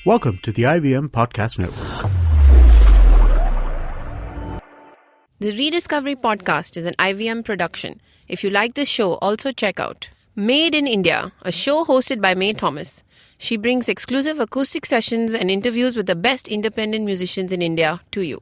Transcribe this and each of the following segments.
Welcome to the IVM Podcast Network. The reDiscovery podcast is an IVM production. If you like this show, also check out Made in India, a show hosted by May Thomas. She brings exclusive acoustic sessions and interviews with the best independent musicians in India to you.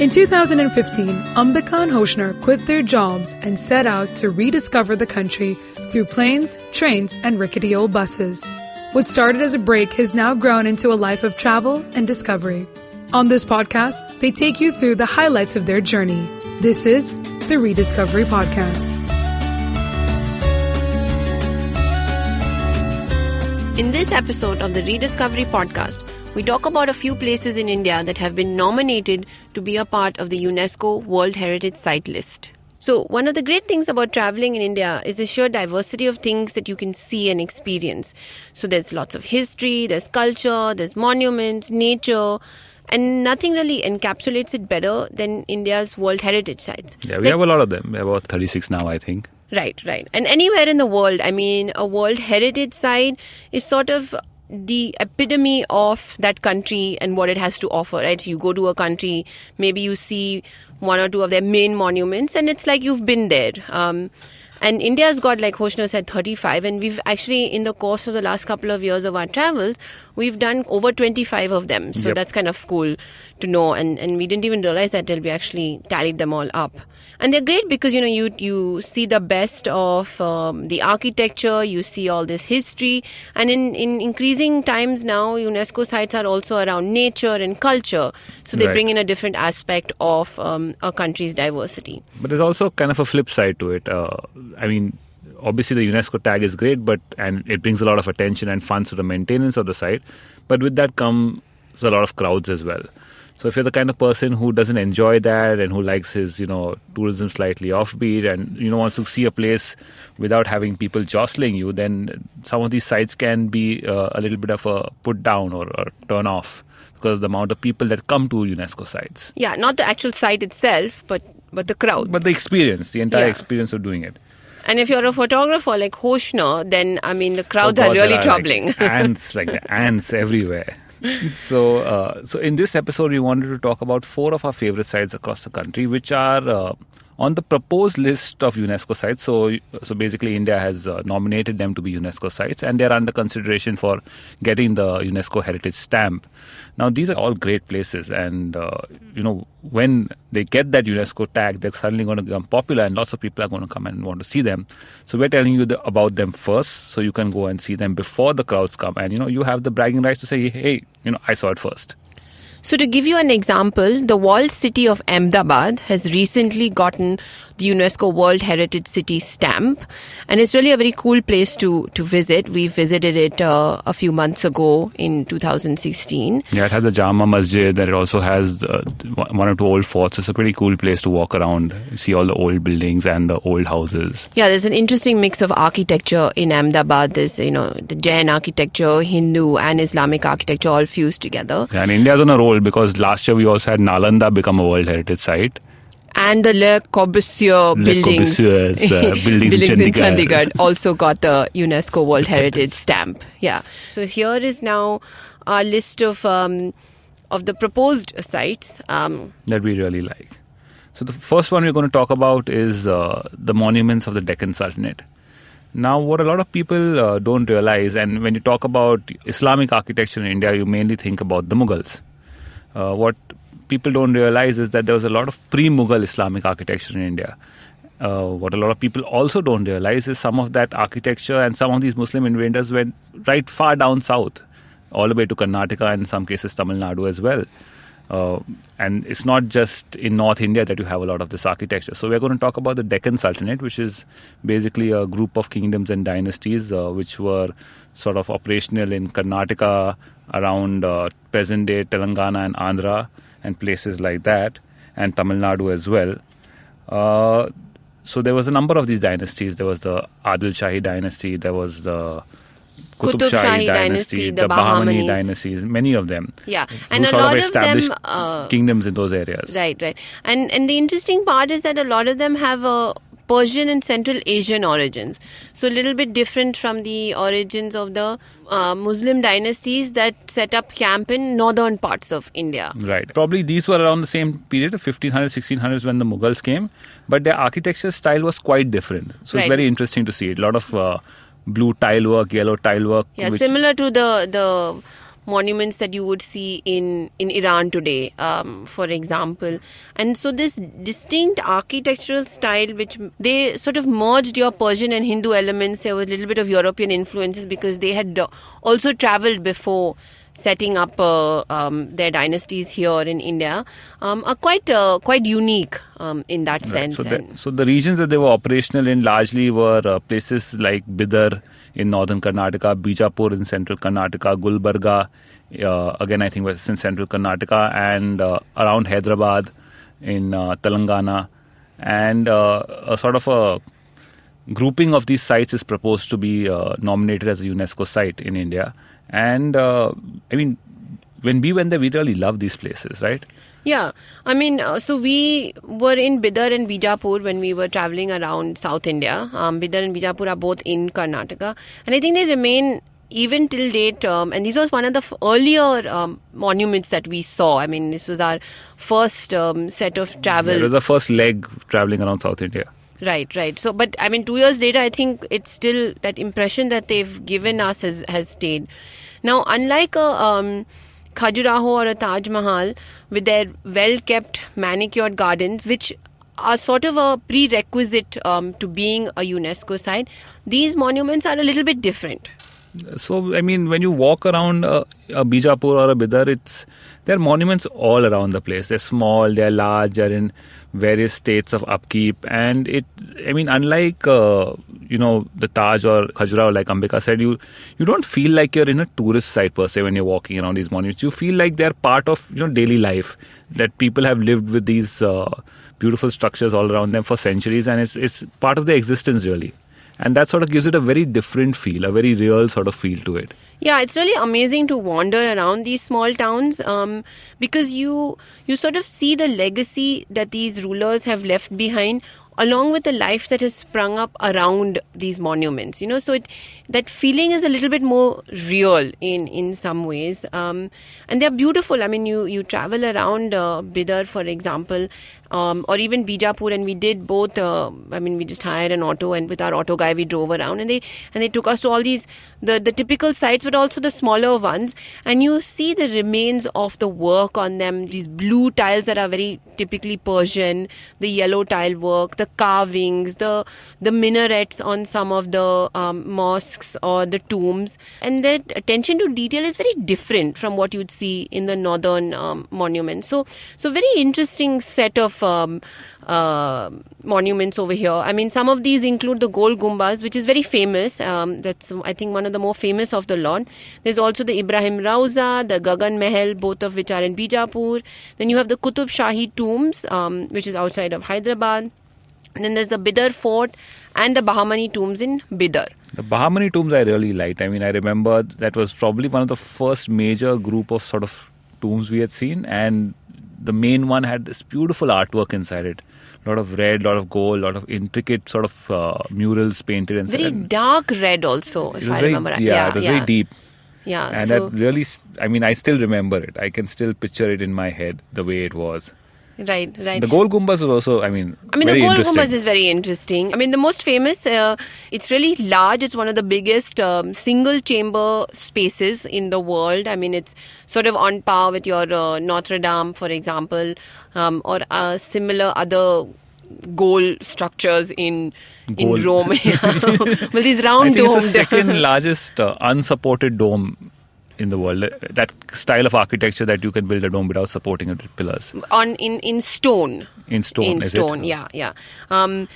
In 2015, Ambika and Hoshner quit their jobs and set out to rediscover the country through planes, trains, and rickety old buses. What started as a break has now grown into a life of travel and discovery. On this podcast, they take you through the highlights of their journey. This is the reDiscovery Podcast. In this episode of the reDiscovery Podcast, we talk about a few places in India that have been nominated to be a part of the UNESCO World Heritage Site list. So, one of the great things about traveling in India is the sheer diversity of things that you can see and experience. So, there's lots of history, there's culture, there's monuments, nature, and nothing really encapsulates it better than India's World Heritage Sites. Yeah, we have a lot of them. We have about 36 now, I think. Right. And anywhere in the world, I mean, a World Heritage Site is sort of the epitome of that country and what it has to offer, right? So you go to a country, maybe you see one or two of their main monuments, and it's like you've been there. And India's got, like Hoshner said, 35, and we've actually, in the course of the last couple of years of our travels, we've done over 25 of them. So That's kind of cool to know, and we didn't even realize that till we actually tallied them all up. And they're great because, you see the best of the architecture, you see all this history, and in increasing times now, UNESCO sites are also around nature and culture. So they bring in a different aspect of a country's diversity. But there's also kind of a flip side to it. Obviously the UNESCO tag is great, and it brings a lot of attention and funds to the maintenance of the site. But with that comes a lot of crowds as well. So if you're the kind of person who doesn't enjoy that and who likes his, tourism slightly offbeat and, wants to see a place without having people jostling you, then some of these sites can be a little bit of a put down or turn off because of the amount of people that come to UNESCO sites. Yeah, not the actual site itself, but the crowd. But the experience, the entire experience of doing it. And if you're a photographer like Hoshner, then, the crowds are really troubling. Like ants everywhere. So in this episode, we wanted to talk about 4 of our favorite sites across the country, which are on the proposed list of UNESCO sites. So basically, India has nominated them to be UNESCO sites, and they're under consideration for getting the UNESCO Heritage stamp. Now, these are all great places, and when they get that UNESCO tag, they're suddenly going to become popular, and lots of people are going to come and want to see them. So we're telling you about them first, so you can go and see them before the crowds come, and you have the bragging rights to say, hey, I saw it first. So to give you an example, the walled city of Ahmedabad has recently gotten the UNESCO World Heritage City stamp, and it's really a very cool place to visit. We visited it a few months ago in 2016. Yeah, it has a Jama Masjid, and it also has 1 or 2 old forts. It's a pretty cool place to walk around, see all the old buildings and the old houses. Yeah, there's an interesting mix of architecture in Ahmedabad. There's, the Jain architecture, Hindu and Islamic architecture all fused together. Yeah, and India's on a roll because last year we also had Nalanda become a World Heritage Site. And the Le Corbusier buildings in Chandigarh also got the UNESCO World Heritage stamp. Yeah. So here is now our list of the proposed sites that we really like. So the first one we're going to talk about is the monuments of the Deccan Sultanate. Now, what a lot of people don't realize, and when you talk about Islamic architecture in India, you mainly think about the Mughals. What people don't realize is that there was a lot of pre-Mughal Islamic architecture in India. What a lot of people also don't realize is some of that architecture and some of these Muslim invaders went right far down south, all the way to Karnataka and in some cases Tamil Nadu as well. And it's not just in North India that you have a lot of this architecture. So we're going to talk about the Deccan Sultanate, which is basically a group of kingdoms and dynasties which were sort of operational in Karnataka, around present-day Telangana and Andhra and places like that, and Tamil Nadu as well. So there was a number of these dynasties. There was the Adil Shahi dynasty, there was the Qutub Shahi dynasty, the Bahmani dynasties, many of them. Yeah, and a lot of them kingdoms in those areas. Right. And the interesting part is that a lot of them have a Persian and Central Asian origins. So a little bit different from the origins of the Muslim dynasties that set up camp in northern parts of India. Right. Probably these were around the same period of 1500s, 1600s when the Mughals came, but their architecture style was quite different. So it's Right. very interesting to see it. A lot of blue tile work, yellow tile work. Yeah, similar to the monuments that you would see in Iran today, for example. And so this distinct architectural style, which they sort of merged your Persian and Hindu elements. There was a little bit of European influences because they had also traveled before setting up their dynasties here in India, are quite unique in that Right. sense. So the regions that they were operational in largely were places like Bidar in northern Karnataka, Bijapur in central Karnataka, Gulbarga, again I think was in central Karnataka, and around Hyderabad in Telangana. And a sort of a grouping of these sites is proposed to be nominated as a UNESCO site in India. And I mean, when we went there, we really loved these places, right? Yeah, I mean, so we were in Bidar and Bijapur when we were traveling around South India. Bidar and Bijapur are both in Karnataka, and I think they remain even till date. And this was one of the earlier monuments that we saw. I mean, this was our first set of travel. It was the first leg traveling around South India. Right. So, but I mean, 2 years later, I think it's still that impression that they've given us has stayed. Now, unlike a Khajuraho or a Taj Mahal with their well-kept manicured gardens, which are sort of a prerequisite to being a UNESCO site, these monuments are a little bit different. So, I mean, when you walk around a Bijapur or a Bidar, there are monuments all around the place. They're small, they're large, they're in various states of upkeep. And unlike, the Taj or Khajuraho, like Ambika said, you don't feel like you're in a tourist site per se when you're walking around these monuments. You feel like they're part of, daily life, that people have lived with these beautiful structures all around them for centuries, and it's part of their existence, really. And that sort of gives it a very different feel, a very real sort of feel to it. Yeah, it's really amazing to wander around these small towns because you sort of see the legacy that these rulers have left behind, along with the life that has sprung up around these monuments. So that feeling is a little bit more real in some ways, and they're beautiful. I mean, you travel around Bidar, for example, or even Bijapur, and we did both. We just hired an auto, and with our auto guy we drove around, and they took us to all these the typical sites, but also the smaller ones, and you see the remains of the work on them. These blue tiles that are very typically Persian, the yellow tile work, the carvings, the minarets on some of the mosques or the tombs, and that attention to detail is very different from what you'd see in the northern monuments. So very interesting set of monuments over here. I mean, some of these include the Gol Gumbaz, which is very famous. That's, I think, one of the more famous of the lot. There's also the Ibrahim Rauza, the Gagan Mahal, both of which are in Bijapur. Then you have the Qutub Shahi tombs, which is outside of Hyderabad. And then there's the Bidar Fort and the Bahamani tombs in Bidar. The Bahamani tombs I really liked. I mean, I remember that was probably one of the first major group of sort of tombs we had seen, and the main one had this beautiful artwork inside it. A lot of red, a lot of gold, a lot of intricate sort of murals painted inside. Very dark red also, if I remember right. Yeah, it was very deep. Yeah. And that really, I still remember it. I can still picture it in my head, the way it was. Right. The Gol Gumbaz was also, the very Gol interesting. Gumbaz is very interesting. The most famous, it's really large. It's one of the biggest single chamber spaces in the world. It's sort of on par with your Notre Dame, for example, or similar other goal structures in Rome. Well, these round domes. It's the second largest unsupported dome in the world. That style of architecture that you can build a dome without supporting it with pillars. In stone. In stone, is stone, it? Yeah. And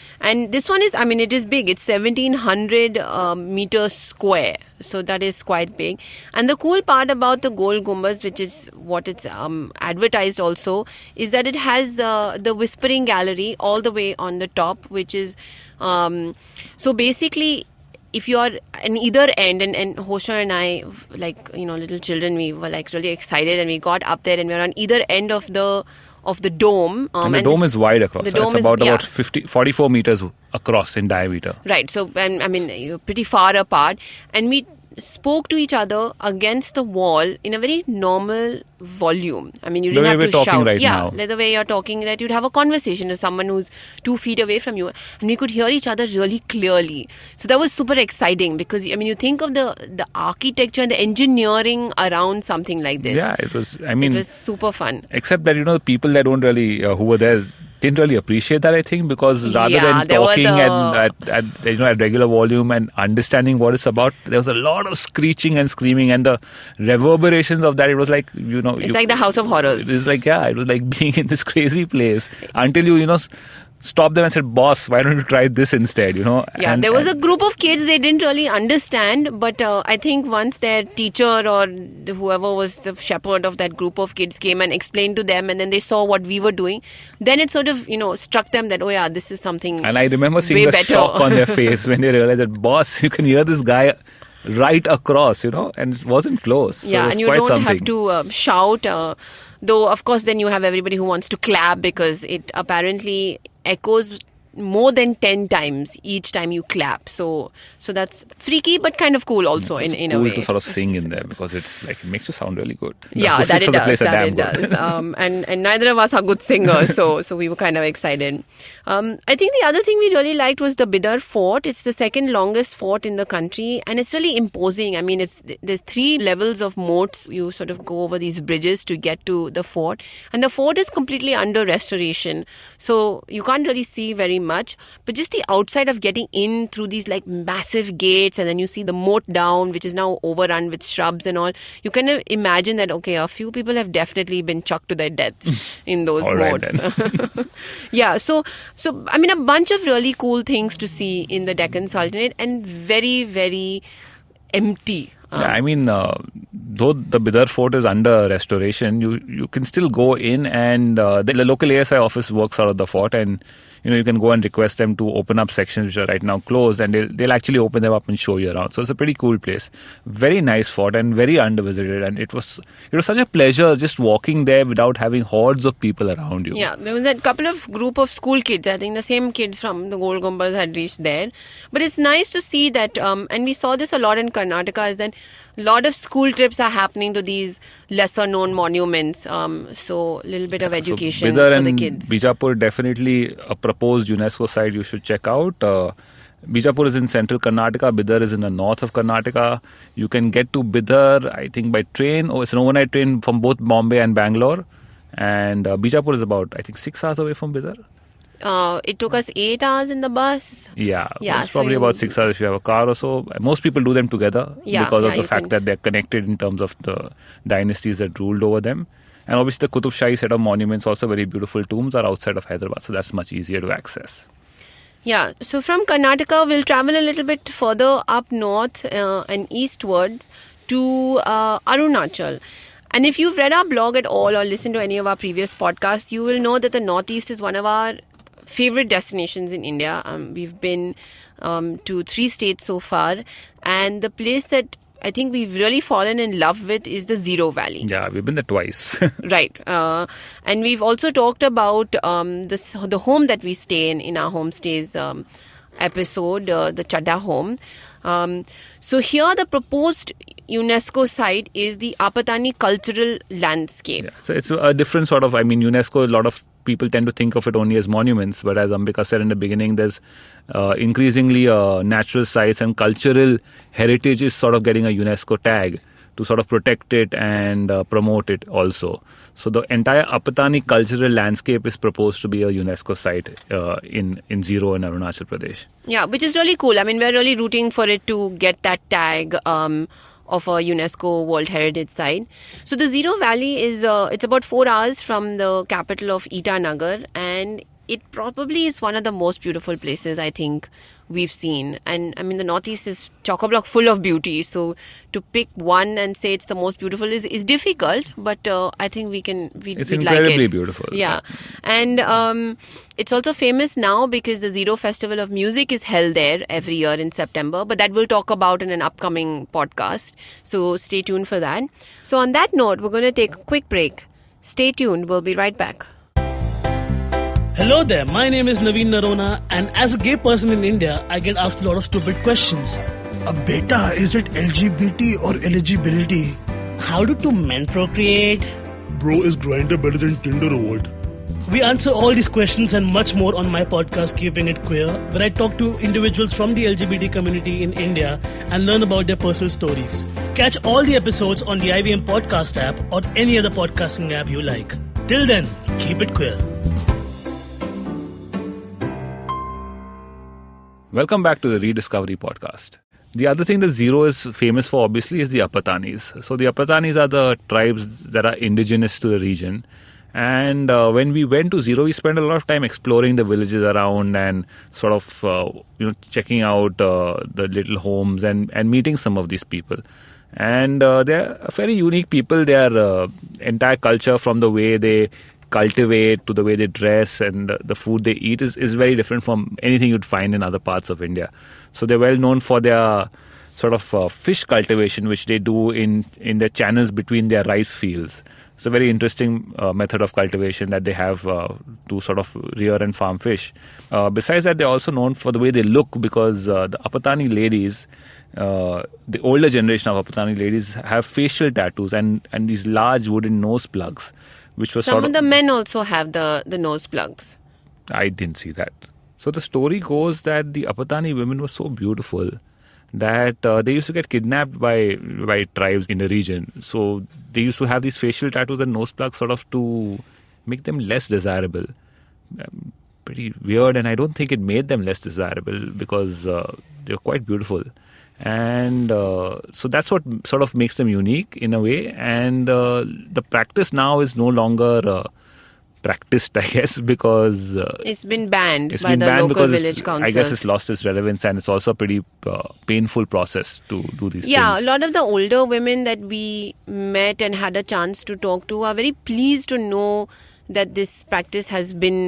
this one is, it is big. It's 1,700 meters square. So that is quite big. And the cool part about the Gol Gumbaz, which is what it's advertised also, is that it has the Whispering Gallery all the way on the top, which is, so basically, if you're in either end, and Hosha and I, little children, we were really excited, and we got up there, and we were on either end of the of the dome. And the dome is wide across. The So dome it's is about 44 meters across in diameter. Right. So, I mean, you're pretty far apart. And we spoke to each other against the wall in a very normal volume. I mean, you The didn't way have we're to talking shout. right yeah, now. like the way you're talking, that you'd have a conversation with someone who's 2 feet away from you, and we could hear each other really clearly. So that was super exciting because, I mean, you think of the architecture and the engineering around something like this. Yeah, it was. I mean, it was super fun. except that the people that don't really who were there didn't really appreciate that, I think, because rather than there were talking the- at regular volume and understanding what it's about, there was a lot of screeching and screaming, and the reverberations of that, it was like It's like the House of Horrors. It was like it was like being in this crazy place until you stopped them and said, "Boss, why don't you try this instead?" Yeah, and, there was a group of kids, they didn't really understand, but I think once their teacher or whoever was the shepherd of that group of kids came and explained to them, and then they saw what we were doing, then it sort of struck them that, oh yeah, this is something. And I remember seeing way the better. shock on their face when they realized that, "Boss, you can hear this guy right across," and it wasn't close. So it Yeah, was and you quite don't something. have to shout, though of course then you have everybody who wants to clap because it apparently echoes more than 10 times each time you clap. So that's freaky but kind of cool also It's in cool a way. to sort of sing in there because it's like it makes you sound really good. The Yeah, acoustics that it of the does. place are That damn it good. does. And neither of us are good singers, so we were kind of excited. I think the other thing we really liked was the Bidar Fort. It's the second longest fort in the country, and it's really imposing. I mean, there's 3 levels of moats. You sort of go over these bridges to get to the fort, and the fort is completely under restoration, so you can't really see very much. But just the outside of getting in through these like massive gates, and then you see the moat down, which is now overrun with shrubs and all. You kind of imagine that, okay, a few people have definitely been chucked to their deaths in those All right, moats. Yeah, so I mean, a bunch of really cool things to see in the Deccan Sultanate, and very, very empty. Yeah, I mean, though the Bidar Fort is under restoration, you can still go in, and the local ASI office works out of the fort, and you can go and request them to open up sections which are right now closed, and they'll actually open them up and show you around. So it's a pretty cool place. Very nice fort and very undervisited, and it was such a pleasure just walking there without having hordes of people around you. Yeah, there was a couple of group of school kids. I think the same kids from the Gold Gumbaz had reached there. But it's nice to see that, and we saw this a lot in Karnataka, is that a lot of school trips are happening to these lesser known monuments. So a little bit of education Bidar for the and kids. Bijapur, definitely a proposed UNESCO site you should check out. Bijapur is in central Karnataka. Bidar is in the north of Karnataka. You can get to Bidar, I think, by train. It's an overnight train from both Bombay and Bangalore. And Bijapur is about, I think, 6 hours away from Bidar. It took us 8 hours in the bus. Yeah, Yeah, it's so probably you- about 6 hours if you have a car or so. Most people do them together Yeah, because yeah, of the you fact can- that they're connected in terms of the dynasties that ruled over them. And obviously the Qutub Shahi set of monuments, also very beautiful tombs, are outside of Hyderabad, so that's much easier to access. Yeah, so from Karnataka, we'll travel a little bit further up north and eastwards to Arunachal. And if you've read our blog at all or listened to any of our previous podcasts, you will know that the Northeast is one of our favorite destinations in India. We've been to 3 states so far, and the place that I think we've really fallen in love with is the Zero Valley. Yeah, we've been there twice. Right. And we've also talked about the home that we stay in our homestays episode, the Chadda home. So here the proposed UNESCO site is the Apatani Cultural Landscape. Yeah, so it's a different sort of, UNESCO, a lot of people tend to think of it only as monuments, but as Ambika said in the beginning, there's increasingly natural sites and cultural heritage is sort of getting a UNESCO tag to sort of protect it and promote it also. So the entire Apatani cultural landscape is proposed to be a UNESCO site in Zero in Arunachal Pradesh. Yeah, which is really cool. I mean, we're really rooting for it to get that tag of a UNESCO World Heritage site. So the Zero Valley is it's about 4 hours from the capital of Itanagar, and it probably is one of the most beautiful places I think we've seen. And I mean, the Northeast is chock-a-block full of beauty. So to pick one and say it's the most beautiful is difficult, but I think we'd It's like incredibly it. beautiful. Yeah. And it's also famous now because the Zero Festival of Music is held there every year in September, but that we'll talk about in an upcoming podcast. So stay tuned for that. So on that note, we're going to take a quick break. Stay tuned. We'll be right back. Hello there, my name is Naveen Narona, and as a gay person in India, I get asked a lot of stupid questions. Beta, is it LGBT or eligibility? How do two men procreate? Bro, is Grindr better than Tinder or what? We answer all these questions and much more on my podcast, Keeping It Queer, where I talk to individuals from the LGBT community in India and learn about their personal stories. Catch all the episodes on the IVM podcast app or any other podcasting app you like. Till then, keep it queer. Welcome back to the reDiscovery podcast. The other thing that Zero is famous for, obviously, is the Apatanis. So the Apatanis are the tribes that are indigenous to the region. And when we went to Zero, we spent a lot of time exploring the villages around and sort of, checking out the little homes and meeting some of these people. And they're very unique people. Their entire culture, from the way they cultivate to the way they dress and the food they eat is very different from anything you'd find in other parts of India. So they're well known for their sort of fish cultivation, which they do in the channels between their rice fields. It's a very interesting method of cultivation that they have to sort of rear and farm fish. Besides that, they're also known for the way they look, because the Apatani ladies, the older generation of Apatani ladies, have facial tattoos and these large wooden nose plugs, which was Some of the men also have the nose plugs. I didn't see that. So the story goes that the Apatani women were so beautiful that they used to get kidnapped by tribes in the region. So they used to have these facial tattoos and nose plugs sort of to make them less desirable. Pretty weird, and I don't think it made them less desirable because they were quite beautiful. And so that's what sort of makes them unique in a way. And the practice now is no longer practiced, I guess, because it's been banned by the local village council. I guess it's lost its relevance, and it's also a pretty painful process to do these things. Yeah, a lot of the older women that we met and had a chance to talk to are very pleased to know that this practice has been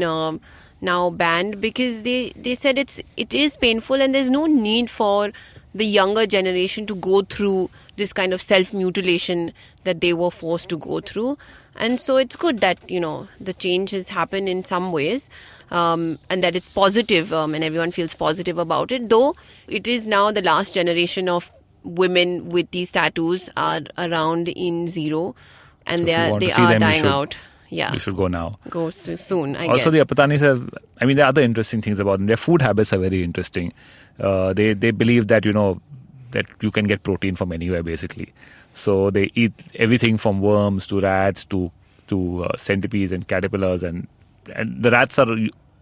now banned, because they said it is painful and there's no need for the younger generation to go through this kind of self-mutilation that they were forced to go through. And so it's good that, the change has happened in some ways, and that it's positive, and everyone feels positive about it. Though it is now the last generation of women with these tattoos are around in Zero, and So they are dying out. Yeah. You should go now. Go soon, I Also, guess. the Apatanis have, there are other interesting things about them. Their food habits are very interesting. They believe that, that you can get protein from anywhere, basically. So they eat everything from worms to rats to centipedes and caterpillars. And the rats are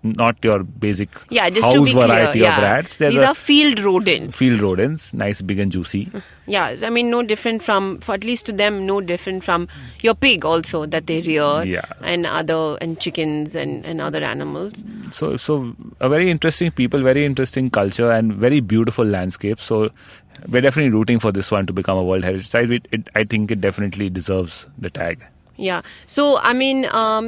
not your basic just house to be clear, variety of rats. These are field rodents. Field rodents, nice, big and juicy. Yeah, no different from, for at least to them, no different from your pig also that they rear, and chickens and other animals. So a very interesting people, very interesting culture, and very beautiful landscape. So we're definitely rooting for this one to become a World Heritage Site. I think it definitely deserves the tag. Yeah. So,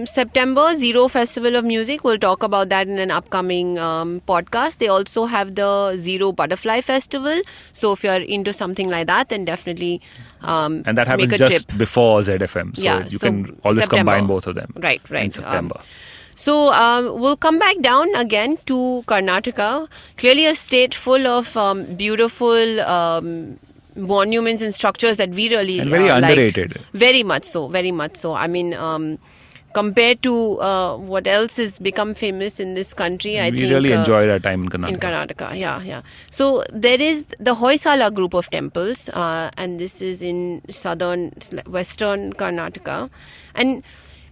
September, Zero Festival of Music, we'll talk about that in an upcoming podcast. They also have the Zero Butterfly Festival. So, if you're into something like that, then definitely and that happens make a just trip before ZFM. So, you can always September. combine both of them. Right. In September. We'll come back down again to Karnataka. Clearly a state full of beautiful monuments and structures that we really and very underrated. Liked. Very much so. Compared to what else has become famous in this country, I think we really enjoyed our time in Karnataka. In Karnataka, yeah. So there is the Hoysala group of temples, and this is in western Karnataka. And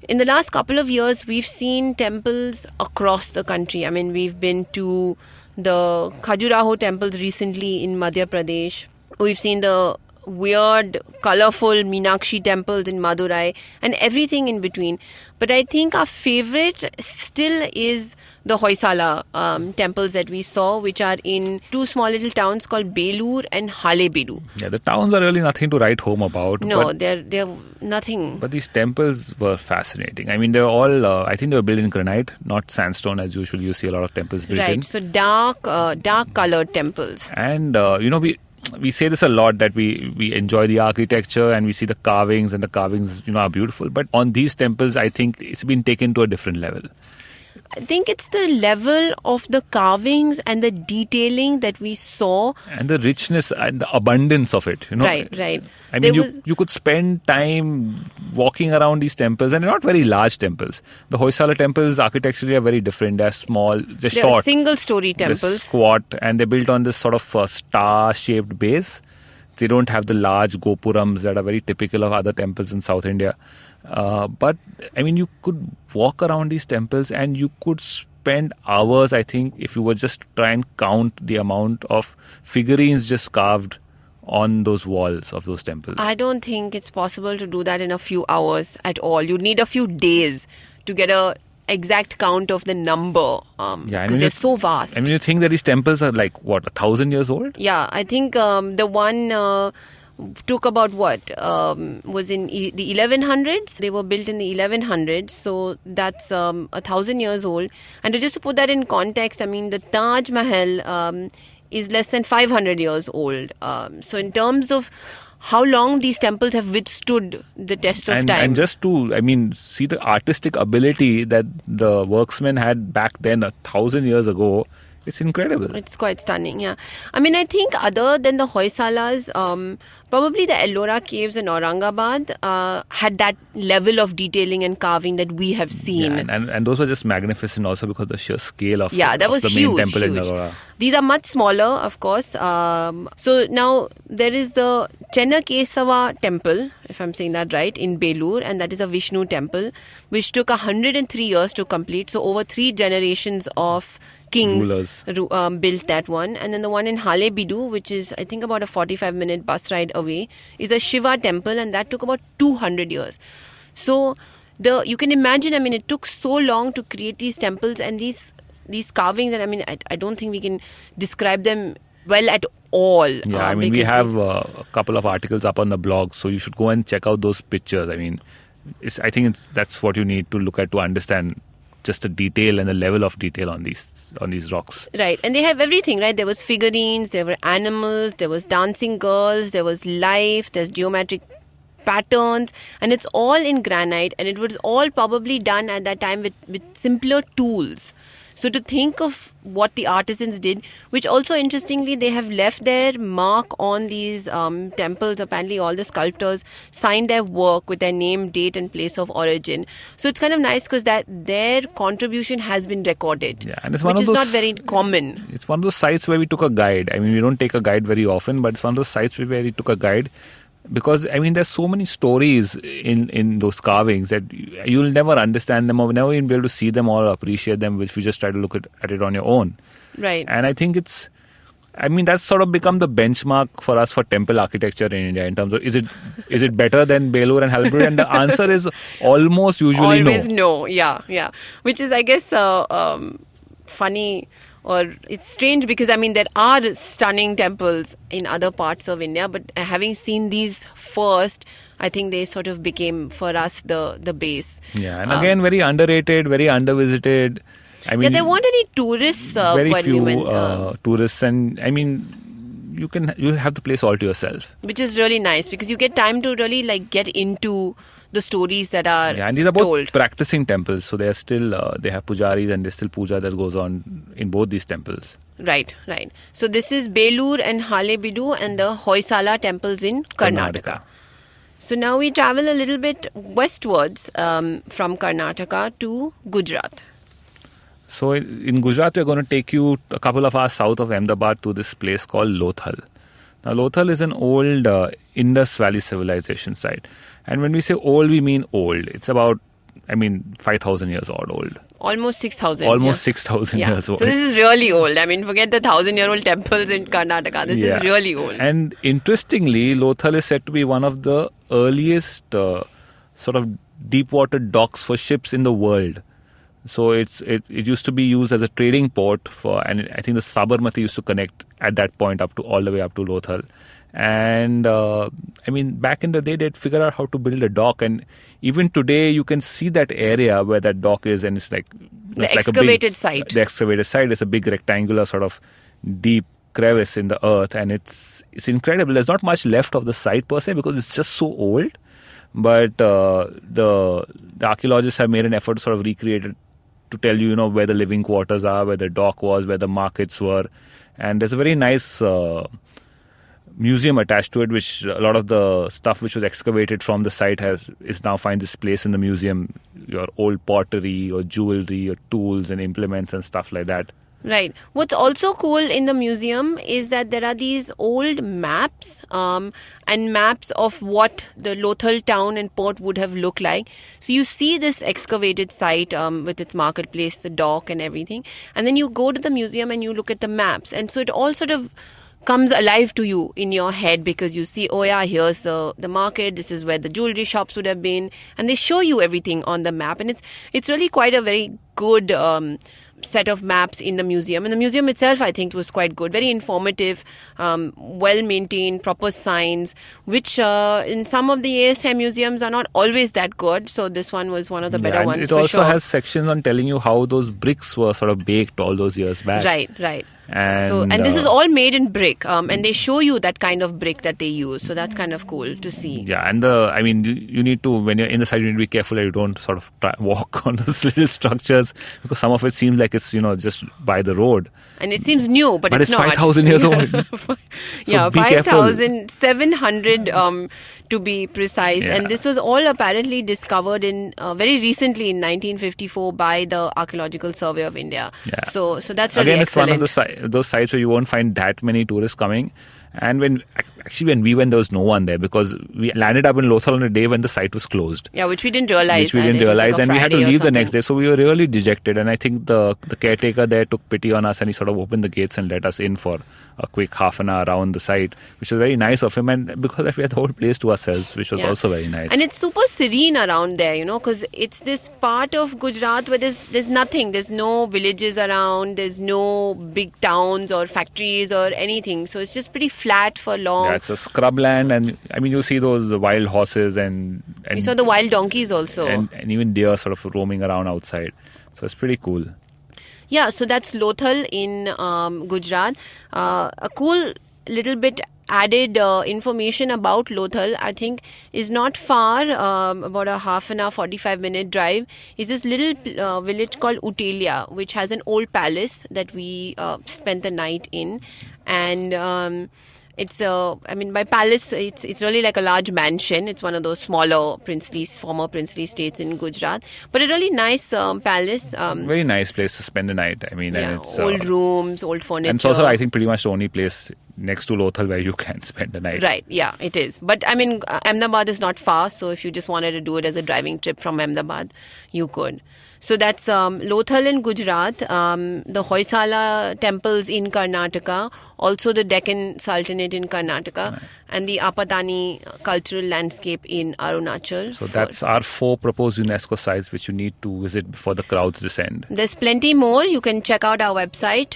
in the last couple of years, we've seen temples across the country. We've been to the Khajuraho temples recently in Madhya Pradesh. We've seen the weird, colorful Meenakshi temples in Madurai and everything in between. But I think our favorite still is the Hoysala temples that we saw, which are in two small little towns called Belur and Halebedu. Yeah, the towns are really nothing to write home about. No, they're nothing. But these temples were fascinating. They're all, I think they were built in granite, not sandstone as usually you see a lot of temples built in. Right, so dark colored temples. And, we say this a lot, that we enjoy the architecture and we see the carvings, and the carvings, are beautiful. But on these temples, I think it's been taken to a different level. I think it's the level of the carvings and the detailing that we saw. And the richness and the abundance of it, Right. I mean, you could spend time walking around these temples, and they're not very large temples. The Hoysala temples architecturally are very different. They're small, they're short. Single-story They're temples. squat, and they're built on this sort of star-shaped base. They don't have the large gopurams that are very typical of other temples in South India. But, I mean, you could walk around these temples and you could spend hours, I think, if you were just to try and count the amount of figurines just carved on those walls of those temples. I don't think it's possible to do that in a few hours at all. You need a few days to get a exact count of the number because they're so vast. I mean, you think that these temples are like, 1,000 years old? Yeah, I think the one took about was in the 1100s. They were built in the 1100s, so that's 1,000 years old. And just to put that in context, I mean, the Taj Mahal is less than 500 years old. So in terms of how long these temples have withstood the test of time. And just to, see the artistic ability that the worksmen had back then, 1,000 years ago, it's incredible. It's quite stunning, yeah. I mean, I think other than the Hoysalas, probably the Ellora caves in Aurangabad had that level of detailing and carving that we have seen. Yeah, and those were just magnificent also because of the sheer scale of, that was the huge, main temple huge. in Ellora. These are much smaller, of course. So now there is the Chennakesava temple, if I'm saying that right, in Belur, and that is a Vishnu temple, which took 103 years to complete. So over 3 generations of kings built that one. And then the one in Halebidu, which is I think about a 45-minute bus ride away, is a Shiva temple, and that took about 200 years. So you can imagine, I mean, it took so long to create these temples and these carvings, and I mean, I don't think we can describe them well at all. Yeah, I mean, we have a couple of articles up on the blog, so you should go and check out those pictures. I mean, I think that's what you need to look at to understand just the detail and the level of detail on these rocks. Right, and they have everything, right? There was figurines, there were animals, there was dancing girls, there was life, there's geometric patterns, and it's all in granite, and it was all probably done at that time with simpler tools. So to think of what the artisans did, which also interestingly they have left their mark on these temples. Apparently all the sculptors signed their work with their name, date and place of origin. So it's kind of nice because that their contribution has been recorded, and it's which is not very common. It's one of those sites where we took a guide. I mean, we don't take a guide very often, but it's one of those sites where we took a guide. Because, I mean, there's so many stories in those carvings that you'll never understand them or never even be able to see them or appreciate them if you just try to look at it on your own. Right. And I think that's sort of become the benchmark for us for temple architecture in India in terms of is it better than Belur and Halebidu? And the answer is almost usually Always no. Yeah. Which is, I guess, funny. Or it's strange because, I mean, there are stunning temples in other parts of India, but having seen these first, I think they sort of became for us the base. Yeah, and again, very underrated, very undervisited. I mean, there weren't any tourists very when few we went. Tourists, and I mean, you have the place all to yourself, which is really nice because you get time to really get into the stories that are and these are both told. Practicing temples, so they are still they have pujaris and there's still puja that goes on in both these temples. Right. So this is Belur and Halebidu and the Hoysala temples in Karnataka. So now we travel a little bit westwards from Karnataka to Gujarat. So in Gujarat, we're going to take you a couple of hours south of Ahmedabad to this place called Lothal. Now, Lothal is an old Indus Valley civilization site. And when we say old, we mean old. It's about, 5,000 years old. Almost 6,000. Almost 6,000 years old. So this is really old. I mean, forget the 1,000-year-old temples in Karnataka. This is really old. And interestingly, Lothal is said to be one of the earliest sort of deep water docks for ships in the world. So it used to be used as a trading port and I think the Sabarmati used to connect at that point all the way up to Lothal. And back in the day, they'd figure out how to build a dock, and even today you can see that area where that dock is, and it's like the excavated site. The excavated site is a big rectangular sort of deep crevice in the earth, and it's incredible. There's not much left of the site per se because it's just so old, but the archaeologists have made an effort to sort of recreate it to tell you, where the living quarters are, where the dock was, where the markets were. And there's a very nice museum attached to it, which a lot of the stuff which was excavated from the site is now finds its place in the museum. Your old pottery or jewelry or tools and implements and stuff like that. Right. What's also cool in the museum is that there are these old maps and maps of what the Lothal town and port would have looked like. So you see this excavated site with its marketplace, the dock and everything. And then you go to the museum and you look at the maps. And so it all sort of comes alive to you in your head because you see, oh yeah, here's the market, this is where the jewelry shops would have been. And they show you everything on the map. And it's really quite a very good set of maps in the museum, and the museum itself I think was quite good, very informative, well maintained, proper signs, which in some of the ASM museums are not always that good, so this one was one of the better ones. It also has sections on telling you how those bricks were sort of baked all those years back. Right. And this is all made in brick, and they show you that kind of brick that they use, so that's kind of cool to see. Yeah, and you need to, when you're in the site, you need to be careful that you don't sort of walk on those little structures, because some of it seems like it's just by the road. And it seems new, but it's not. It's 5,000 years old. So 5,700 to be precise. Yeah. And this was all apparently discovered in very recently in 1954 by the Archaeological Survey of India. Yeah. So that's really excellent. Again, it's one of those sites where you won't find that many tourists coming. And when we went, there was no one there because we landed up in Lothal on a day when the site was closed. Yeah, which we didn't realize. And we had to leave the next day. So we were really dejected. And I think the caretaker there took pity on us and he sort of opened the gates and let us in for a quick half an hour around the site, which was very nice of him. And because we had the whole place to ourselves, which was also very nice. And it's super serene around there, because it's this part of Gujarat where there's nothing. There's no villages around. There's no big towns or factories or anything. So it's just pretty flat for long. Yeah, it's a scrubland, and you see those wild horses and we saw the wild donkeys also, and even deer sort of roaming around outside. So it's pretty cool. Yeah, so that's Lothal in Gujarat. A cool little bit added information about Lothal, I think, is not far, about a half an hour, 45-minute drive, is this little village called Utelia, which has an old palace that we spent the night in. And it's by palace, it's really like a large mansion. It's one of those smaller former princely states in Gujarat. But a really nice palace. Very nice place to spend the night. And it's old rooms, old furniture. And it's also, I think, pretty much the only place next to Lothal where you can spend the night. Right, yeah, it is. But Ahmedabad is not far, so if you just wanted to do it as a driving trip from Ahmedabad, you could. So that's Lothal in Gujarat, the Hoysala temples in Karnataka, also the Deccan Sultanate in Karnataka, and the Apatani cultural landscape in Arunachal. So that's our 4 proposed UNESCO sites which you need to visit before the crowds descend. There's plenty more. You can check out our website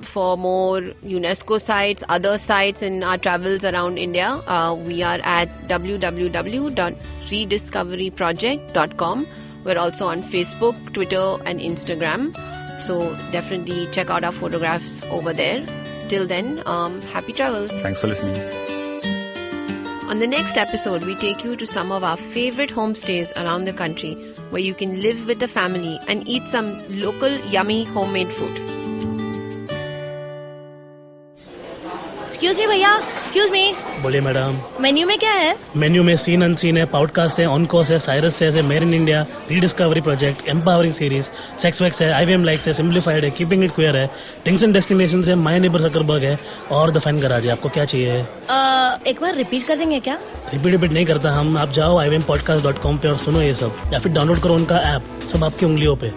for more UNESCO sites, other sites in our travels around India. We are at www.reDiscoveryproject.com. We're also on Facebook, Twitter, and Instagram. So definitely check out our photographs over there. Till then, happy travels. Thanks for listening. On the next episode, we take you to some of our favorite homestays around the country where you can live with the family and eat some local yummy homemade food. Excuse me भैया, excuse me. बोलिए madam. Menu में क्या है? Menu में scene unseen है, podcast है, on course है, Cyrus है, made in India, rediscovery project, empowering series, sex wax है, IVM लाइक्स है, सिंप्लीफाइड है, कीपिंग इट क्वियर है, थिंग्स एंड डेस्टिनेशंस है, माय नेबर सकरबर्ग है और द फैन गराज है. आपको क्या चाहिए? एक बार रिपीट कर देंगे क्या? रिपीट नहीं करता हम. आप जाओ IVMpodcast.com पे और सुनो ये सब, या फिर डाउनलोड करो उनका ऐप, सब आपकी उंगलियों पे.